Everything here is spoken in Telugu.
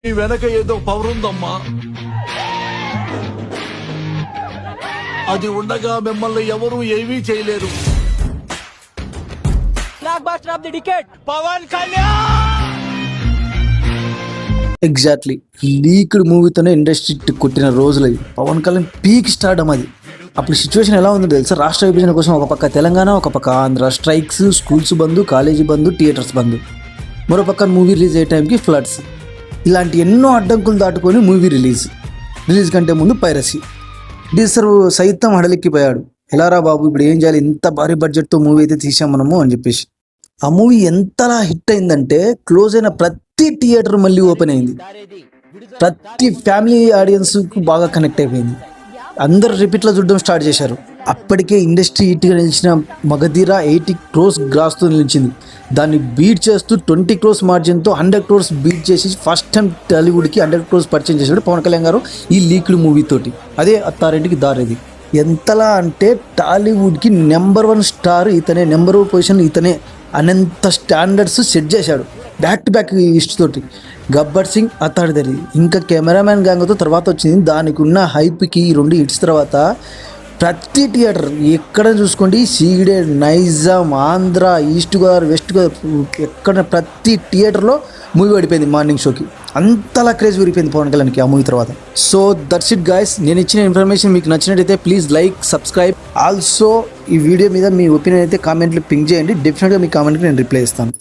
ఈ వెనక ఏదో పవర్ ఉందమ్మా. అది ఉండగా మిమ్మల్ని ఎవరూ ఏమీ చేయలేరు. పవన్ కళ్యాణ్ ఎగ్జాక్ట్లీ లీక్డ్ మూవీతోనే ఇండస్ట్రీ కొట్టిన రోజులు అవి. పవన్ కళ్యాణ్ పీక్ స్టార్డమ్ అది. అప్పుడు సిచ్యువేషన్ ఎలా ఉందో తెలుసా? రాష్ట్ర విభజన కోసం ఒక పక్క తెలంగాణ, ఒక పక్క ఆంధ్ర, స్ట్రైక్స్, స్కూల్స్ బంద్, కాలేజీ బంద్, థియేటర్స్ బంద్. మరో పక్క మూవీ రిలీజ్ అయ్యే టైంకి ఫ్లడ్స్. ఇలాంటి ఎన్నో అడ్డంకులు దాటుకొని మూవీ రిలీజ్ కంటే ముందు పైరసీ. ప్రొడ్యూసర్ సైతం హడలెక్కిపోయాడు. ఎలారా బాబు, ఇప్పుడు ఏం చేయాలి, ఇంత భారీ బడ్జెట్తో మూవీ అయితే తీసాం మనము అని చెప్పేసి. ఆ మూవీ ఎంతలా హిట్ అయిందంటే క్లోజ్ అయిన ప్రతి థియేటర్ మళ్ళీ ఓపెన్ అయింది. ప్రతి ఫ్యామిలీ ఆడియన్స్కు బాగా కనెక్ట్ అయిపోయింది. అందరు రిపీట్లో చూడడం స్టార్ట్ చేశారు. అప్పటికే ఇండస్ట్రీ హిట్గా నిలిచిన మగధీర 80 crores గ్రాస్తో నిలిచింది. దాన్ని బీట్ చేస్తూ 20 crores మార్జిన్తో 100 crores బీట్ చేసి ఫస్ట్ టైం టాలీవుడ్కి 100 crores పరిచయం చేశాడు పవన్ కళ్యాణ్ గారు ఈ లీక్డ్ మూవీ తోటి. అదే అత్తారింటికి దారేది. ఎంతలా అంటే టాలీవుడ్కి నెంబర్ 1 స్టార్ ఇతనే, నెంబర్ 1 పొజిషన్ ఇతనే అనంత స్టాండర్డ్స్ సెట్ చేశాడు బ్యాక్ టు బ్యాక్ హిట్స్ తోటి. గబ్బర్ సింగ్, అత్తాడిదరి, ఇంకా కెమెరామ్యాన్ గ్యాంగ్తో తర్వాత వచ్చింది. దానికి ఉన్న హైప్కి ఈ 2 హిట్స్ తర్వాత ప్రతి థియేటర్ ఎక్కడ చూసుకోండి, సీడెడ్, నైజాం, ఆంధ్ర, ఈస్ట్ గోదావరి, వెస్ట్ గోదావరి, ఎక్కడ ప్రతి థియేటర్లో మూవీ పడిపోయింది మార్నింగ్ షోకి. అంతలా క్రేజ్ పెరిగిపోయింది పవన్ కళ్యాణ్కి ఆ మూవీ తర్వాత. So that's it guys. నేను ఇచ్చిన ఇన్ఫర్మేషన్ మీకు నచ్చినట్టయితే ప్లీజ్ లైక్, సబ్స్క్రైబ్. ఆల్సో ఈ వీడియో మీద మీ ఒపీనియన్ అయితే కామెంట్లు పింక్ చేయండి. డెఫినెట్గా మీ కామెంట్కి నేను రిప్లై ఇస్తాను.